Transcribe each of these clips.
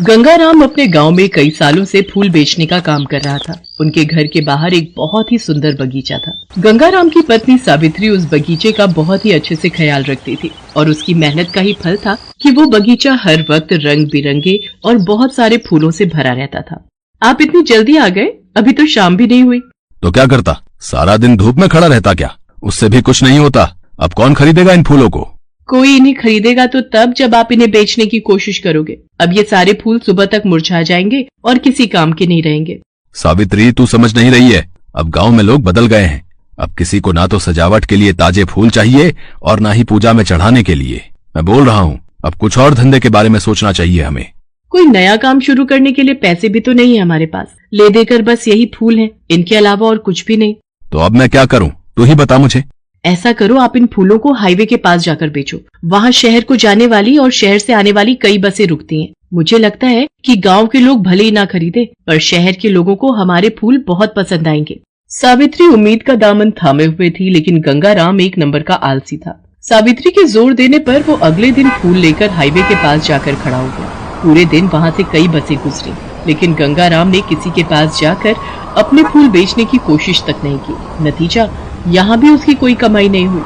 गंगाराम अपने गांव में कई सालों से फूल बेचने का काम कर रहा था। उनके घर के बाहर एक बहुत ही सुंदर बगीचा था। गंगाराम की पत्नी सावित्री उस बगीचे का बहुत ही अच्छे से ख्याल रखती थी और उसकी मेहनत का ही फल था कि वो बगीचा हर वक्त रंग बिरंगे और बहुत सारे फूलों से भरा रहता था। आप इतनी जल्दी आ गए? अभी तो शाम भी नहीं हुई। तो क्या करता, सारा दिन धूप में खड़ा रहता क्या? उससे भी कुछ नहीं होता। अब कौन खरीदेगा इन फूलों को? कोई इन्हें खरीदेगा तो तब जब आप इन्हें बेचने की कोशिश करोगे। अब ये सारे फूल सुबह तक मुरझा जाएंगे और किसी काम के नहीं रहेंगे। सावित्री, तू समझ नहीं रही है। अब गांव में लोग बदल गए हैं। अब किसी को ना तो सजावट के लिए ताजे फूल चाहिए और ना ही पूजा में चढ़ाने के लिए। मैं बोल रहा हूँ, अब कुछ और धंधे के बारे में सोचना चाहिए हमें। कोई नया काम शुरू करने के लिए पैसे भी तो नहीं है हमारे पास। ले देकर बस यही फूल हैं, इनके अलावा और कुछ भी नहीं। तो अब मैं क्या करूँ, तू ही बता मुझे। ऐसा करो, आप इन फूलों को हाईवे के पास जाकर बेचो। वहाँ शहर को जाने वाली और शहर से आने वाली कई बसें रुकती हैं। मुझे लगता है कि गांव के लोग भले ही ना खरीदे, पर शहर के लोगों को हमारे फूल बहुत पसंद आएंगे। सावित्री उम्मीद का दामन थामे हुए थी, लेकिन गंगाराम एक नंबर का आलसी था। सावित्री के जोर देने पर वो अगले दिन फूल लेकर हाईवे के पास जाकर खड़ा हो गया। पूरे दिन वहाँ से कई बसें गुजरी, लेकिन गंगाराम ने किसी के पास जाकर अपने फूल बेचने की कोशिश तक नहीं की। नतीजा, यहाँ भी उसकी कोई कमाई नहीं हुई।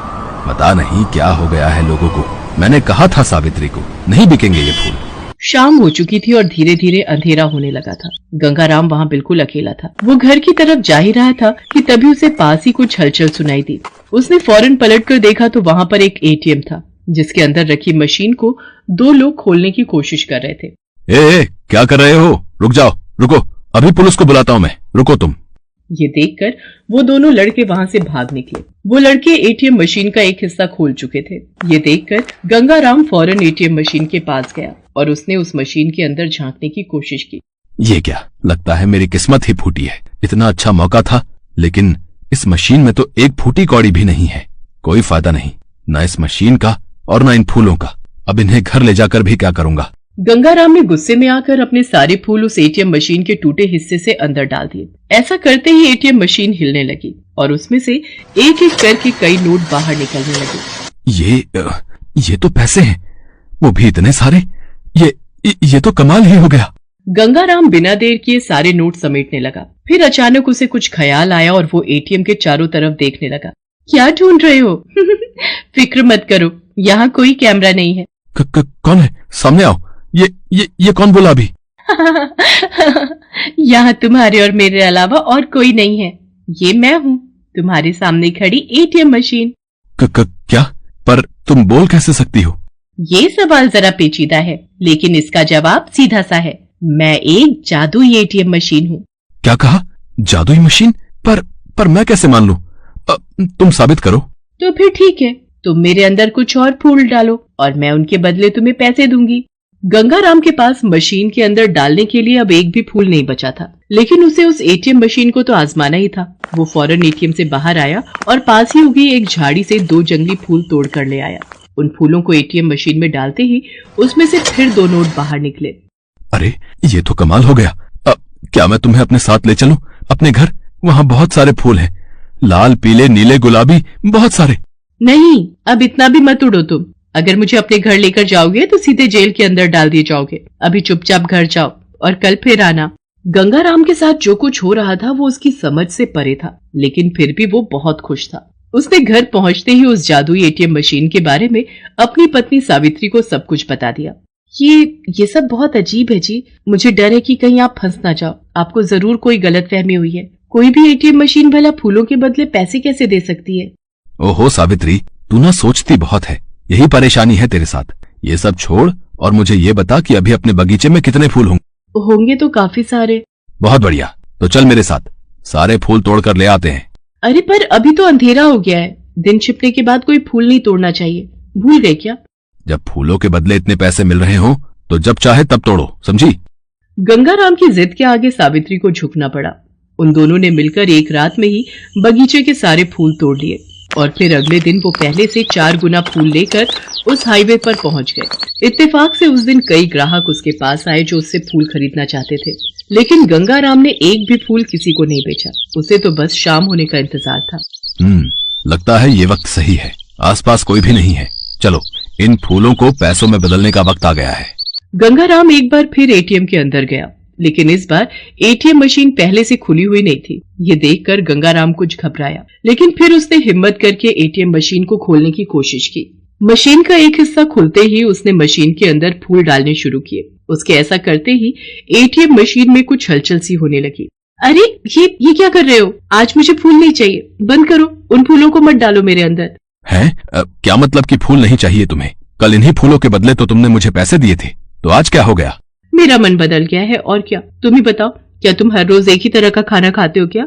पता नहीं क्या हो गया है लोगों को। मैंने कहा था सावित्री को, नहीं बिकेंगे ये फूल। शाम हो चुकी थी और धीरे धीरे अंधेरा होने लगा था। गंगाराम वहाँ बिल्कुल अकेला था। वो घर की तरफ जा ही रहा था कि तभी उसे पास ही कुछ हलचल सुनाई दी। उसने फौरन पलटकर देखा तो वहाँ पर एक एटीएम था, जिसके अंदर रखी मशीन को दो लोग खोलने की कोशिश कर रहे थे। ए, क्या कर रहे हो? रुक जाओ, रुको, अभी पुलिस को बुलाता हूँ मैं, रुको तुम। ये देखकर वो दोनों लड़के वहाँ से भाग निकले। वो लड़के एटीएम मशीन का एक हिस्सा खोल चुके थे। ये देखकर गंगाराम फौरन एटीएम मशीन के पास गया और उसने उस मशीन के अंदर झांकने की कोशिश की। ये क्या, लगता है मेरी किस्मत ही फूटी है। इतना अच्छा मौका था, लेकिन इस मशीन में तो एक फूटी कौड़ी भी नहीं है। कोई फायदा नहीं, न इस मशीन का और न इन फूलों का। अब इन्हें घर ले जाकर भी क्या करूंगा। गंगाराम ने गुस्से में आकर अपने सारे फूल उस एटीएम मशीन के टूटे हिस्से से अंदर डाल दिए। ऐसा करते ही एटीएम मशीन हिलने लगी और उसमें से एक एक करके कई नोट बाहर निकलने लगे। ये तो पैसे हैं, वो भी इतने सारे। ये तो कमाल ही हो गया। गंगाराम बिना देर किए सारे नोट समेटने लगा। फिर अचानक उसे कुछ ख्याल आया और वो एटीएम के चारों तरफ देखने लगा। क्या ढूंढ रहे हो? फिक्र मत करो, यहाँ कोई कैमरा नहीं है। कौन है? सामने आओ। ये कौन बोला अभी? यहाँ तुम्हारे और मेरे अलावा और कोई नहीं है। ये मैं हूँ, तुम्हारे सामने खड़ी एटीएम मशीन। क्या? पर तुम बोल कैसे सकती हो? ये सवाल जरा पेचीदा है, लेकिन इसका जवाब सीधा सा है। मैं एक जादुई एटीएम मशीन हूँ। क्या कहा? जादुई मशीन? पर मैं कैसे मान लूं? तुम साबित करो। तो फिर ठीक है, तुम मेरे अंदर कुछ और फूल डालो और मैं उनके बदले तुम्हें पैसे दूंगी। गंगाराम के पास मशीन के अंदर डालने के लिए अब एक भी फूल नहीं बचा था, लेकिन उसे उस एटीएम मशीन को तो आजमाना ही था। वो फौरन एटीएम से बाहर आया और पास ही उगी एक झाड़ी से दो जंगली फूल तोड़ कर ले आया। उन फूलों को एटीएम मशीन में डालते ही उसमें से फिर दो नोट बाहर निकले। अरे, ये तो कमाल हो गया। क्या मैं तुम्हें अपने साथ ले चलूं अपने घर? वहाँ बहुत सारे फूल हैं, लाल, पीले, नीले, गुलाबी, बहुत सारे। नहीं, अब इतना भी मत उड़ो तुम। अगर मुझे अपने घर लेकर जाओगे तो सीधे जेल के अंदर डाल दिए जाओगे। अभी चुपचाप घर जाओ और कल फिर आना। गंगाराम के साथ जो कुछ हो रहा था वो उसकी समझ से परे था, लेकिन फिर भी वो बहुत खुश था। उसने घर पहुंचते ही उस जादुई एटीएम मशीन के बारे में अपनी पत्नी सावित्री को सब कुछ बता दिया। ये सब बहुत अजीब है जी। मुझे डर है कि कहीं आप फंस ना जाओ। आपको जरूर कोई गलतफहमी हुई है। कोई भी एटीएम मशीन भला फूलों के बदले पैसे कैसे दे सकती है? ओहो सावित्री, तू ना सोचती बहुत है। यही परेशानी है तेरे साथ। ये सब छोड़ और मुझे ये बता कि अभी अपने बगीचे में कितने फूल होंगे? तो काफी सारे। बहुत बढ़िया, तो चल मेरे साथ, सारे फूल तोड़कर ले आते हैं। अरे पर अभी तो अंधेरा हो गया है। दिन छिपने के बाद कोई फूल नहीं तोड़ना चाहिए। भूल गए क्या? जब फूलों के बदले इतने पैसे मिल रहे हो तो जब चाहे तब तोड़ो, समझी? गंगाराम की जिद के आगे सावित्री को झुकना पड़ा। उन दोनों ने मिलकर एक रात में ही बगीचे के सारे फूल तोड़ लिए और फिर अगले दिन वो पहले से 4 गुना फूल लेकर उस हाईवे पर पहुंच गए। इत्तेफाक से उस दिन कई ग्राहक उसके पास आए जो उससे फूल खरीदना चाहते थे, लेकिन गंगाराम ने एक भी फूल किसी को नहीं बेचा। उसे तो बस शाम होने का इंतजार था। लगता है ये वक्त सही है। आसपास कोई भी नहीं है। चलो, इन फूलों को पैसों में बदलने का वक्त आ गया है। गंगाराम एक बार फिर एटीएम के अंदर गया, लेकिन इस बार एटीएम मशीन पहले से खुली हुई नहीं थी। ये देखकर गंगाराम कुछ घबराया, लेकिन फिर उसने हिम्मत करके एटीएम मशीन को खोलने की कोशिश की। मशीन का एक हिस्सा खुलते ही उसने मशीन के अंदर फूल डालने शुरू किए। उसके ऐसा करते ही एटीएम मशीन में कुछ हलचल सी होने लगी। अरे ये क्या कर रहे हो? आज मुझे फूल नहीं चाहिए, बंद करो, उन फूलों को मत डालो मेरे अंदर। हैं? क्या मतलब कि फूल नहीं चाहिए तुम्हें? कल इन्हीं फूलों के बदले तो तुमने मुझे पैसे दिए थे, तो आज क्या हो गया? मेरा मन बदल गया है और क्या। तुम ही बताओ, क्या तुम हर रोज एक ही तरह का खाना खाते हो क्या?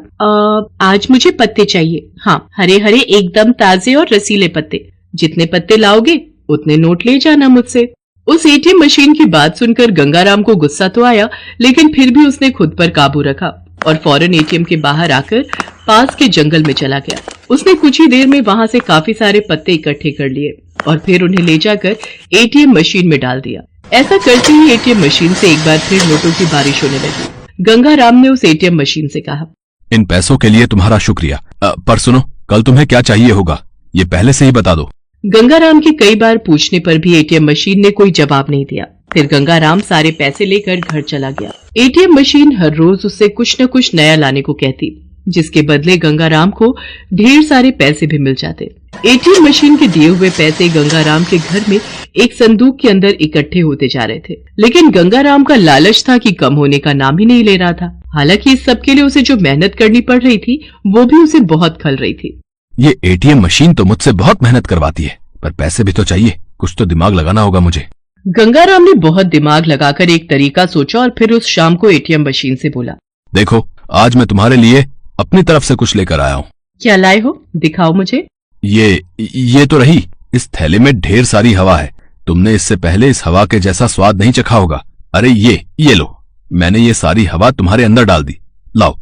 आज मुझे पत्ते चाहिए। हाँ, हरे हरे एकदम ताजे और रसीले पत्ते। जितने पत्ते लाओगे उतने नोट ले जाना मुझसे। उस एटीएम मशीन की बात सुनकर गंगाराम को गुस्सा तो आया, लेकिन फिर भी उसने खुद पर काबू रखा और फौरन एटीएम के बाहर आकर पास के जंगल में चला गया। उसने कुछ ही देर में वहां से काफी सारे पत्ते इकट्ठे कर लिए और फिर उन्हें ले जाकर एटीएम मशीन में डाल दिया। ऐसा करते ही एटीएम मशीन से एक बार फिर नोटों की बारिश होने लगी। गंगाराम ने उस एटीएम मशीन से कहा, इन पैसों के लिए तुम्हारा शुक्रिया, पर सुनो, कल तुम्हें क्या चाहिए होगा ये पहले से ही बता दो। गंगाराम के कई बार पूछने पर भी एटीएम मशीन ने कोई जवाब नहीं दिया। फिर गंगाराम सारे पैसे लेकर घर चला गया। एटीएम मशीन हर रोज उससे कुछ न कुछ नया लाने को कहती, जिसके बदले गंगाराम को ढेर सारे पैसे भी मिल जाते। एटीएम मशीन के दिए हुए पैसे गंगाराम के घर में एक संदूक के अंदर इकट्ठे होते जा रहे थे, लेकिन गंगाराम का लालच था कि कम होने का नाम ही नहीं ले रहा था। हालांकि इस सब के लिए उसे जो मेहनत करनी पड़ रही थी वो भी उसे बहुत खल रही थी। ये एटीएम मशीन तो मुझसे बहुत मेहनत करवाती है, पर पैसे भी तो चाहिए, कुछ तो दिमाग लगाना होगा मुझे। गंगाराम ने बहुत दिमाग लगाकर एक तरीका सोचा और फिर उस शाम को एटीएम मशीन से बोला, देखो, आज मैं तुम्हारे लिए अपनी तरफ से कुछ लेकर आया हूँ। क्या लाए हो? दिखाओ मुझे। ये तो रही। इस थैले में ढेर सारी हवा है। तुमने इससे पहले इस हवा के जैसा स्वाद नहीं चखा होगा। अरे ये लो, मैंने ये सारी हवा तुम्हारे अंदर डाल दी। लाओ,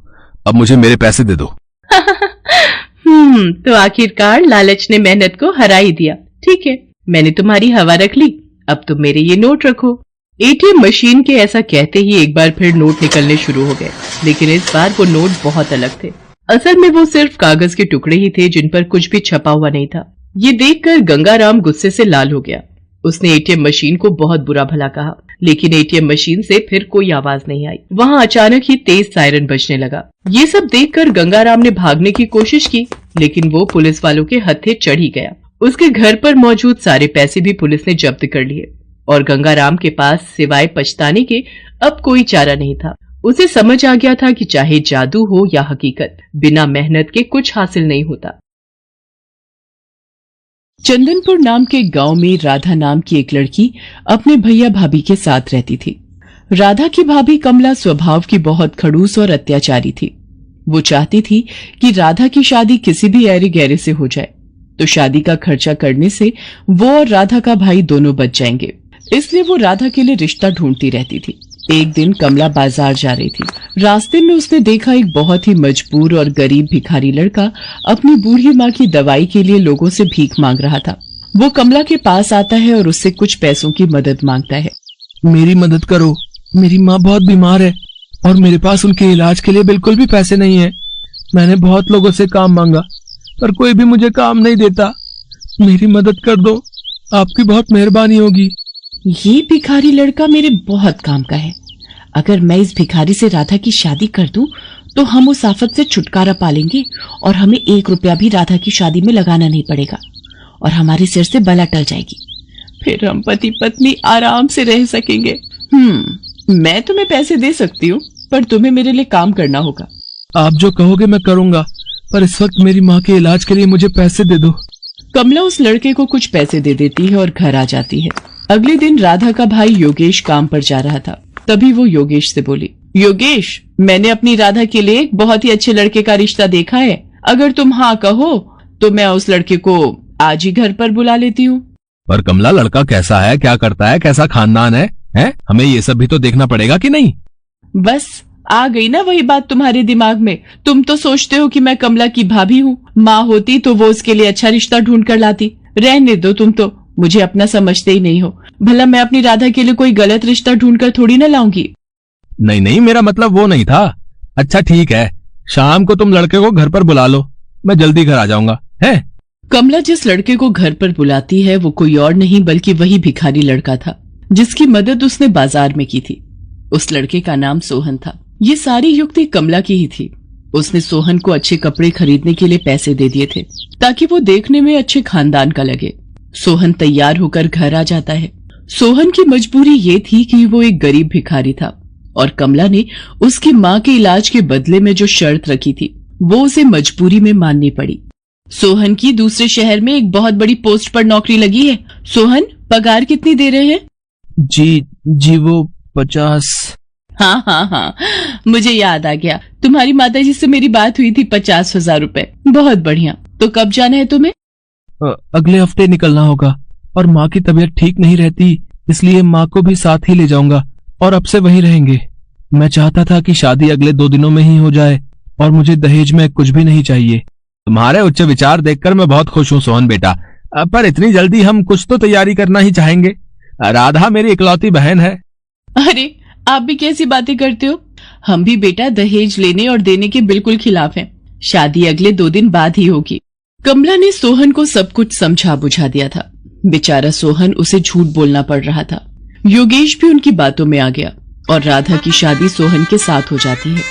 अब मुझे मेरे पैसे दे दो। तो आखिरकार लालच ने मेहनत को हरा ही दिया। ठीक है, मैंने तुम्हारी हवा रख ली, अब तुम मेरे ये नोट रखो। एटीएम मशीन के ऐसा कहते ही एक बार फिर नोट निकलने शुरू हो गए, लेकिन इस बार वो नोट बहुत अलग थे। असल में वो सिर्फ कागज के टुकड़े ही थे जिन पर कुछ भी छपा हुआ नहीं था। ये देखकर गंगाराम गुस्से से लाल हो गया। उसने एटीएम मशीन को बहुत बुरा भला कहा, लेकिन एटीएम मशीन से फिर कोई आवाज नहीं आई। वहां अचानक ही तेज सायरन बजने लगा। ये सब देखकर गंगाराम ने भागने की कोशिश की, लेकिन वो पुलिस वालों के हत्थे चढ़ ही गया। उसके घर पर मौजूद सारे पैसे भी पुलिस ने जब्त कर लिए और गंगाराम के पास सिवाय पछताने के अब कोई चारा नहीं था। उसे समझ आ गया था कि चाहे जादू हो या हकीकत, बिना मेहनत के कुछ हासिल नहीं होता। चंदनपुर नाम के गांव में राधा नाम की एक लड़की अपने भैया भाभी के साथ रहती थी। राधा की भाभी कमला स्वभाव की बहुत खड़ूस और अत्याचारी थी। वो चाहती थी कि राधा की शादी किसी भी ऐरे गहरे से हो जाए, तो शादी का खर्चा करने से वो और राधा का भाई दोनों बच जाएंगे। इसलिए वो राधा के लिए रिश्ता ढूंढती रहती थी। एक दिन कमला बाजार जा रही थी। रास्ते में उसने देखा एक बहुत ही मजबूर और गरीब भिखारी लड़का अपनी बूढ़ी माँ की दवाई के लिए लोगों से भीख मांग रहा था। वो कमला के पास आता है और उससे कुछ पैसों की मदद मांगता है। मेरी मदद करो, मेरी माँ बहुत बीमार है और मेरे पास उनके इलाज के लिए बिल्कुल भी पैसे नहीं है। मैंने बहुत लोगों से काम मांगा पर कोई भी मुझे काम नहीं देता। मेरी मदद कर दो, आपकी बहुत मेहरबानी होगी। ये भिखारी लड़का मेरे बहुत काम का है। अगर मैं इस भिखारी से राधा की शादी कर दूं, तो हम उस आफत से छुटकारा पालेंगे और हमें 1 रुपया भी राधा की शादी में लगाना नहीं पड़ेगा और हमारे सिर से बला टल जाएगी। फिर हम पति पत्नी आराम से रह सकेंगे। मैं तुम्हें पैसे दे सकती हूँ, पर तुम्हें मेरे लिए काम करना होगा। आप जो कहोगे मैं करूँगा, पर इस वक्त मेरी माँ के इलाज के लिए मुझे पैसे दे दो। कमला उस लड़के को कुछ पैसे दे देती है और घर आ जाती है। अगले दिन राधा का भाई योगेश काम पर जा रहा था। तभी वो योगेश से बोली, योगेश, मैंने अपनी राधा के लिए एक बहुत ही अच्छे लड़के का रिश्ता देखा है। अगर तुम हाँ कहो तो मैं उस लड़के को आज ही घर पर बुला लेती हूँ। पर कमला, लड़का कैसा है, क्या करता है, कैसा खानदान है? हमें ये सब भी तो देखना पड़ेगा कि नहीं? बस आ गई ना वही बात तुम्हारे दिमाग में। तुम तो सोचते हो कि मैं कमला की भाभी हूँ। माँ होती तो वो उसके लिए अच्छा रिश्ता ढूंढ कर लाती। रहने दो, तुम तो मुझे अपना समझते ही नहीं हो। भला मैं अपनी राधा के लिए कोई गलत रिश्ता ढूंढकर थोड़ी ना लाऊंगी। नहीं, मेरा मतलब वो नहीं था। अच्छा ठीक है, शाम को तुम लड़के को घर पर बुला लो, मैं जल्दी घर आ जाऊंगा। है? कमला जिस लड़के को घर पर बुलाती है वो कोई और नहीं बल्कि वही भिखारी लड़का था। जिसकी मदद उसने बाजार में की थी। उस लड़के का नाम सोहन था। ये सारी युक्ति कमला की ही थी। उसने सोहन को अच्छे कपड़े खरीदने के लिए पैसे दे दिए थे ताकि वो देखने में अच्छे खानदान का लगे। सोहन तैयार होकर घर आ जाता है। सोहन की मजबूरी ये थी कि वो एक गरीब भिखारी था और कमला ने उसकी माँ के इलाज के बदले में जो शर्त रखी थी वो उसे मजबूरी में माननी पड़ी। सोहन की दूसरे शहर में एक बहुत बड़ी पोस्ट पर नौकरी लगी है। सोहन, पगार कितनी दे रहे हैं? जी वो 50। हाँ, मुझे याद आ गया। तुम्हारी माताजी से मेरी बात हुई थी। 50,000 रुपए। बहुत बढ़िया। तो कब जाना है तुम्हें? अगले हफ्ते निकलना होगा और माँ की तबीयत ठीक नहीं रहती, इसलिए माँ को भी साथ ही ले जाऊंगा और अब से वहीं रहेंगे। मैं चाहता था कि शादी अगले 2 दिनों में ही हो जाए और मुझे दहेज में कुछ भी नहीं चाहिए। तुम्हारे उच्च विचार देखकर मैं बहुत खुश हूँ सोहन बेटा, पर इतनी जल्दी हम कुछ तो तैयारी करना ही चाहेंगे। राधा मेरी इकलौती बहन है। अरे, आप भी कैसी बातें करते हो? हम भी बेटा दहेज लेने और देने के बिल्कुल खिलाफ हैं। शादी अगले 2 दिन बाद ही होगी। कमला ने सोहन को सब कुछ समझा बुझा दिया था। बेचारा सोहन, उसे झूठ बोलना पड़ रहा था। योगेश भी उनकी बातों में आ गया और राधा की शादी सोहन के साथ हो जाती है।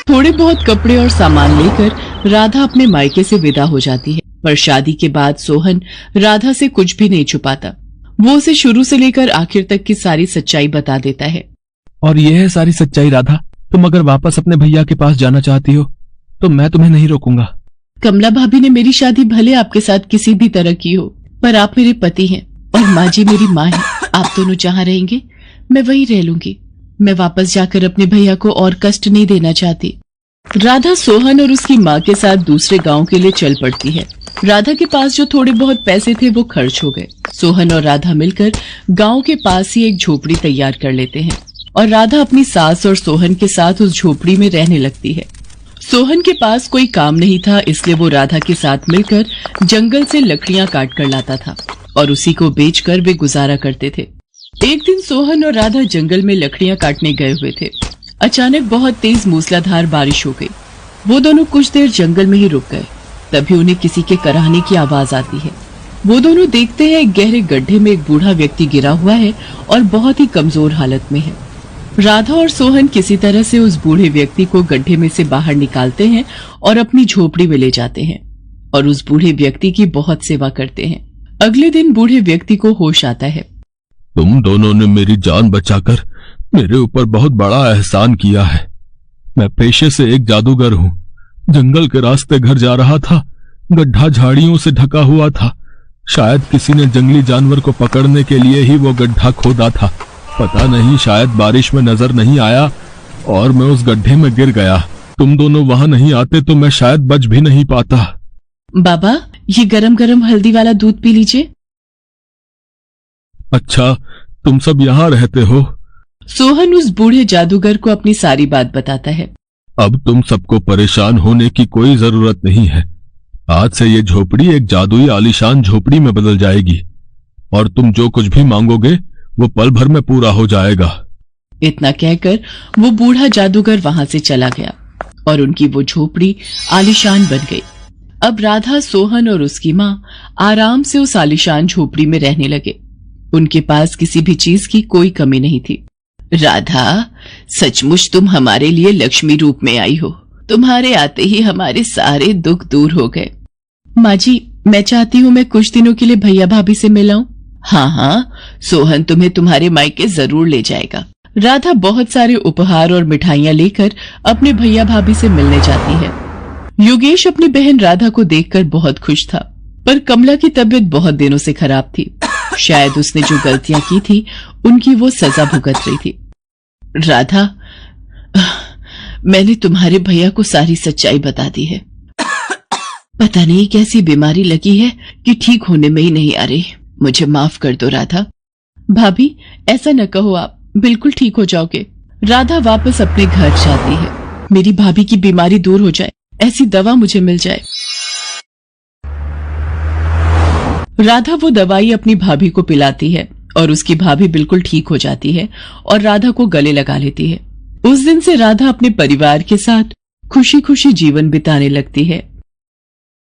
थोड़े बहुत कपड़े और सामान लेकर राधा अपने मायके से विदा हो जाती है। पर शादी के बाद सोहन राधा से कुछ भी नहीं छुपाता। वो उसे शुरू से लेकर आखिर तक की सारी सच्चाई बता देता है। और यह है सारी सच्चाई राधा। तुम अगर वापस अपने भैया के पास जाना चाहती हो तो मैं तुम्हें नहीं रोकूंगा। कमला भाभी ने मेरी शादी भले आपके साथ किसी भी तरह की हो, पर आप मेरे पति हैं और माँ जी मेरी माँ है। आप दोनों जहाँ रहेंगे मैं वहीं रह लूंगी। मैं वापस जाकर अपने भैया को और कष्ट नहीं देना चाहती। राधा सोहन और उसकी माँ के साथ दूसरे गांव के लिए चल पड़ती है। राधा के पास जो थोड़े बहुत पैसे थे वो खर्च हो गए। सोहन और राधा मिलकर गांव के पास ही एक झोपड़ी तैयार कर लेते हैं और राधा अपनी सास और सोहन के साथ उस झोपड़ी में रहने लगती है। सोहन के पास कोई काम नहीं था, इसलिए वो राधा के साथ मिलकर जंगल से लकड़ियां काट कर लाता था और उसी को बेचकर वे गुजारा करते थे। एक दिन सोहन और राधा जंगल में लकड़ियां काटने गए हुए थे। अचानक बहुत तेज मूसलाधार बारिश हो गई। वो दोनों कुछ देर जंगल में ही रुक गए। तभी उन्हें किसी के कराहने की आवाज आती है। वो दोनों देखते हैं एक गहरे गड्ढे में एक बूढ़ा व्यक्ति गिरा हुआ है और बहुत ही कमजोर हालत में है। राधा और सोहन किसी तरह से उस बूढ़े व्यक्ति को गड्ढे में से बाहर निकालते हैं और अपनी झोपड़ी में ले जाते हैं और उस बूढ़े व्यक्ति की बहुत सेवा करते हैं। अगले दिन बूढ़े व्यक्ति को होश आता है। तुम दोनों ने मेरी जान बचाकर मेरे ऊपर बहुत बड़ा एहसान किया है। मैं पेशे से एक जादूगर हूँ। जंगल के रास्ते घर जा रहा था। गड्ढा झाड़ियों से ढका हुआ था। शायद किसी ने जंगली जानवर को पकड़ने के लिए ही वो गड्ढा खोदा था। पता नहीं, शायद बारिश में नजर नहीं आया और मैं उस गड्ढे में गिर गया। तुम दोनों वहां नहीं आते तो मैं शायद बच भी नहीं पाता। बाबा, ये गरम गरम हल्दी वाला दूध पी लीजिए। अच्छा, तुम सब यहाँ रहते हो? सोहन उस बूढ़े जादूगर को अपनी सारी बात बताता है। अब तुम सबको परेशान होने की कोई जरूरत नहीं है। आज से ये झोपड़ी एक जादुई आलीशान झोपड़ी में बदल जाएगी और तुम जो कुछ भी मांगोगे वो पल भर में पूरा हो जाएगा। इतना कहकर वो बूढ़ा जादूगर वहां से चला गया और उनकी वो झोपड़ी आलीशान बन गई। अब राधा, सोहन और उसकी माँ आराम से उस आलीशान झोपड़ी में रहने लगे। उनके पास किसी भी चीज की कोई कमी नहीं थी। राधा, सचमुच तुम हमारे लिए लक्ष्मी रूप में आई हो। तुम्हारे आते ही हमारे सारे दुख दूर हो गए। माँ जी, मैं चाहती हूँ मैं कुछ दिनों के लिए भैया भाभी से मिलाऊं। हाँ, सोहन तुम्हें तुम्हारे मायके जरूर ले जाएगा। राधा बहुत सारे उपहार और मिठाइयाँ लेकर अपने भैया भाभी से मिलने जाती है। योगेश अपनी बहन राधा को देखकर बहुत खुश था, पर कमला की तबीयत बहुत दिनों से खराब थी। शायद उसने जो गलतियां की थी उनकी वो सजा भुगत रही थी। राधा, मैंने तुम्हारे भैया को सारी सच्चाई बता दी है। पता नहीं कैसी बीमारी लगी है कि ठीक होने में ही नहीं आ रही। मुझे माफ कर दो राधा। भाभी, ऐसा न कहो, आप बिल्कुल ठीक हो जाओगे। राधा वापस अपने घर जाती है। मेरी भाभी की बीमारी दूर हो जाए, ऐसी दवा मुझे मिल जाए। राधा वो दवाई अपनी भाभी को पिलाती है और उसकी भाभी बिल्कुल ठीक हो जाती है और राधा को गले लगा लेती है। उस दिन से राधा अपने परिवार के साथ खुशी खुशी जीवन बिताने लगती है।